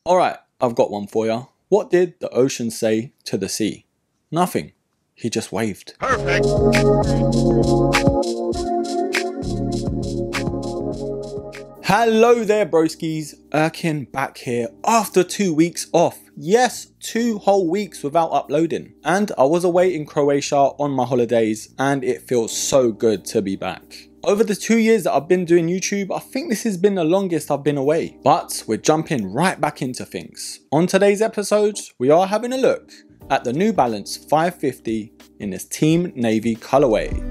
Alright, I've got one for you. What did the ocean say to the sea? Nothing. He just waved. Perfect. Hello there broskies, Erkin back here after 2 weeks off. Yes, 2 whole weeks without uploading. And I was away in Croatia on my holidays and it feels so good to be back. Over the 2 years that I've been doing YouTube, I think this has been the longest I've been away. But we're jumping right back into things. On today's episode, we are having a look at the New Balance 550 in this Team Navy colorway.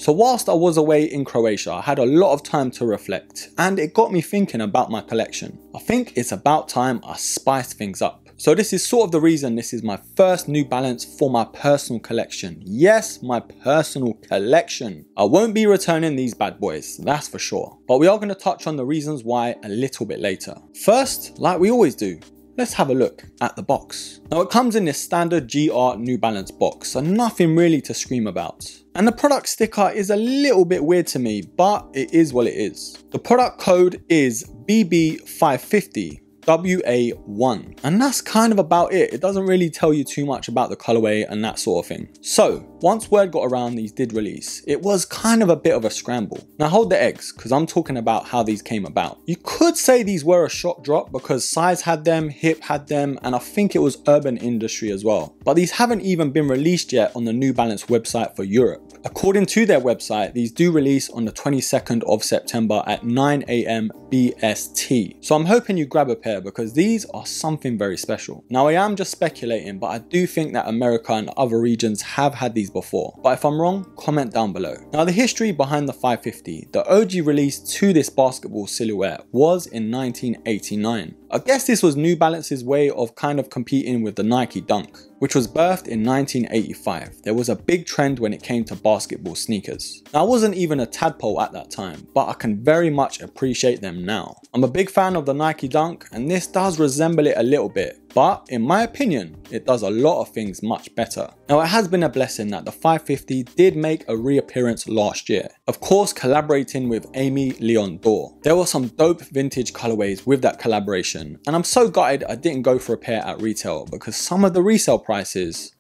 So whilst I was away in Croatia, I had a lot of time to reflect and it got me thinking about my collection. I think it's about time I spiced things up. So this is sort of the reason this is my first New Balance for my personal collection. Yes, my personal collection. I won't be returning these bad boys, that's for sure. But we are going to touch on the reasons why a little bit later. First, like we always do, let's have a look at the box. Now it comes in this standard GR New Balance box, so nothing really to scream about. And the product sticker is a little bit weird to me, but it is what it is. The product code is BB550. WA1, and that's kind of about it. It doesn't really tell you too much about the colorway and that sort of thing. So once word got around these did release, it was kind of a bit of a scramble. Now hold the eggs, because I'm talking about how these came about. You could say these were a shock drop because Size had them, Hip had them, and I think it was Urban Industry as well. But these haven't even been released yet on the New Balance website for Europe. According to their website, these do release on the 22nd of September at 9 AM BST. So I'm hoping you grab a pair because these are something very special. Now I am just speculating, but I do think that America and other regions have had these before. But if I'm wrong, comment down below. Now the history behind the 550, the OG release to this basketball silhouette was in 1989. I guess this was New Balance's way of kind of competing with the Nike Dunk, which was birthed in 1985. There was a big trend when it came to basketball sneakers. Now I wasn't even a tadpole at that time, but I can very much appreciate them now. I'm a big fan of the Nike Dunk and this does resemble it a little bit, but in my opinion, it does a lot of things much better. Now it has been a blessing that the 550 did make a reappearance last year. Of course, collaborating with Amy Leon Dore. There were some dope vintage colorways with that collaboration, and I'm so gutted I didn't go for a pair at retail because some of the resale prices,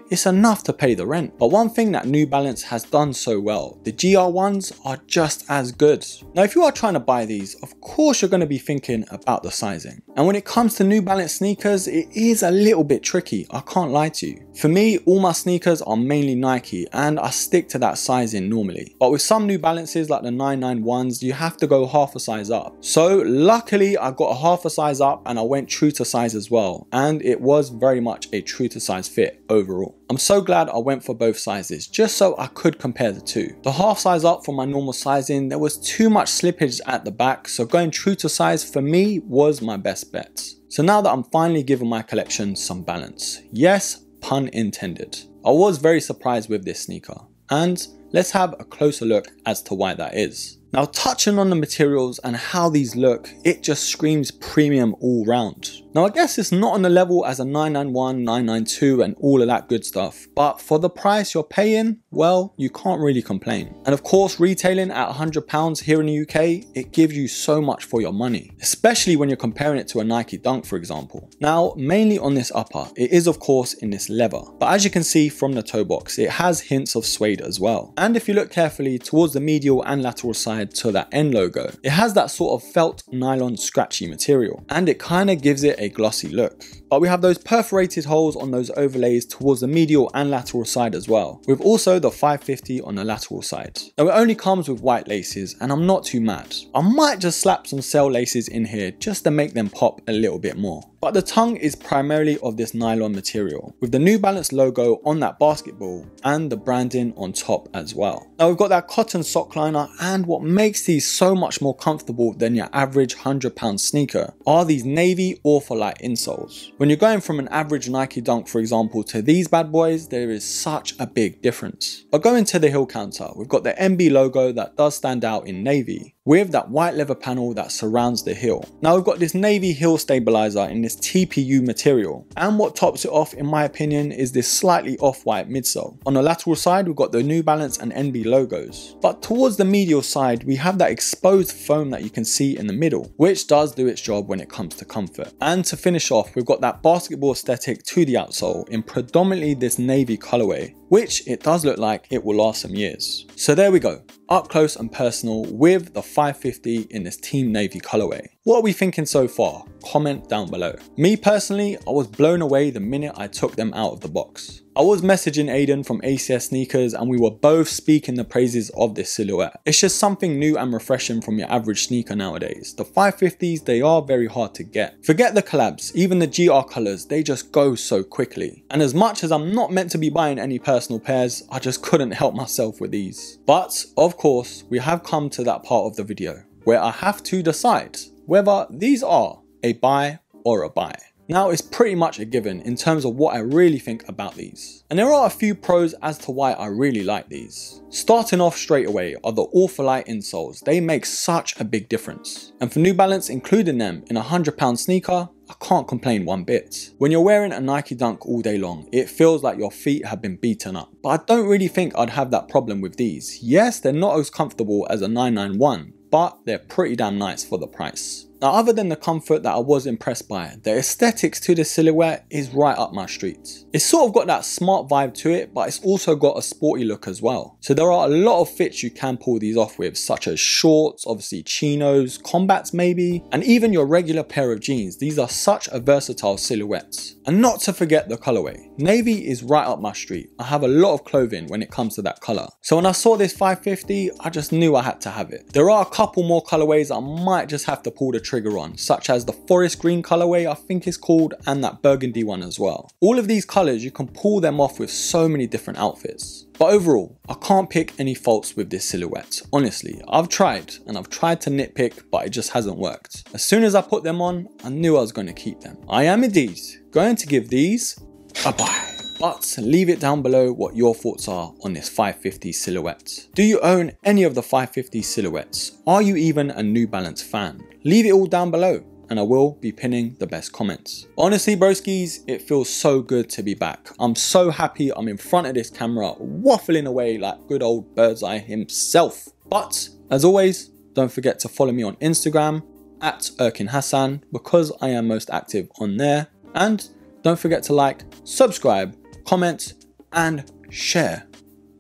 it's enough to pay the rent. But one thing that New Balance has done so well, the GR ones are just as good. Now if you are trying to buy these, of course you're going to be thinking about the sizing. And when it comes to New Balance sneakers, it is a little bit tricky, I can't lie to you. For me, all my sneakers are mainly Nike and I stick to that sizing normally. But with some New Balances like the 991s, you have to go half a size up. So luckily I got a half a size up and I went true to size as well. And it was very much a true to size fit overall. I'm so glad I went for both sizes just so I could compare the two. The half size up for my normal sizing, there was too much slippage at the back, so going true to size for me was my best bet. So now that I'm finally giving my collection some balance, yes, pun intended, I was very surprised with this sneaker, and let's have a closer look as to why that is. Now touching on the materials and how these look, it just screams premium all round. Now I guess it's not on the level as a 991, 992 and all of that good stuff, but for the price you're paying, well, you can't really complain. And of course, retailing at £100 here in the UK, it gives you so much for your money, especially when you're comparing it to a Nike Dunk, for example. Now, mainly on this upper, it is of course in this leather, but as you can see from the toe box, it has hints of suede as well. And if you look carefully towards the medial and lateral side to that N logo, it has that sort of felt nylon scratchy material, and it kind of gives it a glossy look. But we have those perforated holes on those overlays towards the medial and lateral side as well, with also the 550 on the lateral side. Now it only comes with white laces and I'm not too mad. I might just slap some cell laces in here just to make them pop a little bit more. But the tongue is primarily of this nylon material, with the New Balance logo on that basketball and the branding on top as well. Now we've got that cotton sock liner, and what makes these so much more comfortable than your average £100 sneaker are these navy Ortholite insoles. When you're going from an average Nike Dunk, for example, to these bad boys, there is such a big difference. But going to the heel counter, we've got the MB logo that does stand out in navy, with that white leather panel that surrounds the heel. Now we've got this navy heel stabilizer in this TPU material, and what tops it off in my opinion is this slightly off-white midsole. On the lateral side we've got the New Balance and NB logos, but towards the medial side we have that exposed foam that you can see in the middle, which does do its job when it comes to comfort. And to finish off, we've got that basketball aesthetic to the outsole in predominantly this navy colorway, which it does look like it will last some years. So there we go, up close and personal with the 550 in this team navy colorway. What are we thinking so far? Comment down below. Me personally, I was blown away the minute I took them out of the box. I was messaging Aiden from ACS Sneakers and we were both speaking the praises of this silhouette. It's just something new and refreshing from your average sneaker nowadays. The 550s, they are very hard to get. Forget the collabs, even the GR colors, they just go so quickly. And as much as I'm not meant to be buying any personal pairs, I just couldn't help myself with these. But of course, we have come to that part of the video where I have to decide whether these are a buy or a buy. Now it's pretty much a given in terms of what I really think about these. And there are a few pros as to why I really like these. Starting off straight away are the Ortholite insoles. They make such a big difference. And for New Balance including them in a £100 sneaker, I can't complain one bit. When you're wearing a Nike Dunk all day long, it feels like your feet have been beaten up. But I don't really think I'd have that problem with these. Yes, they're not as comfortable as a 991, but they're pretty damn nice for the price. Now other than the comfort that I was impressed by, the aesthetics to the silhouette is right up my street. It's sort of got that smart vibe to it, but it's also got a sporty look as well. So there are a lot of fits you can pull these off with, such as shorts, obviously chinos, combats maybe, and even your regular pair of jeans. These are such a versatile silhouette. And not to forget the colorway. Navy is right up my street. I have a lot of clothing when it comes to that color. So when I saw this 550, I just knew I had to have it. There are a couple more colorways I might just have to pull the trigger on, such as the forest green colorway I think it's called, and that burgundy one as well. All of these colors, you can pull them off with so many different outfits. But overall, I can't pick any faults with this silhouette. Honestly, I've tried to nitpick, but it just hasn't worked. As soon as I put them on, I knew I was going to keep them. I am indeed going to give these a buy. But leave it down below what your thoughts are on this 550 silhouette. Do you own any of the 550 silhouettes? Are you even a New Balance fan? Leave it all down below, and I will be pinning the best comments. Honestly broskies, it feels so good to be back. I'm so happy I'm in front of this camera waffling away like good old Birdseye himself. But as always, don't forget to follow me on Instagram at Erkin Hassan because I am most active on there. And don't forget to like, subscribe, comment and share.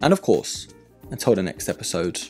And of course, until the next episode,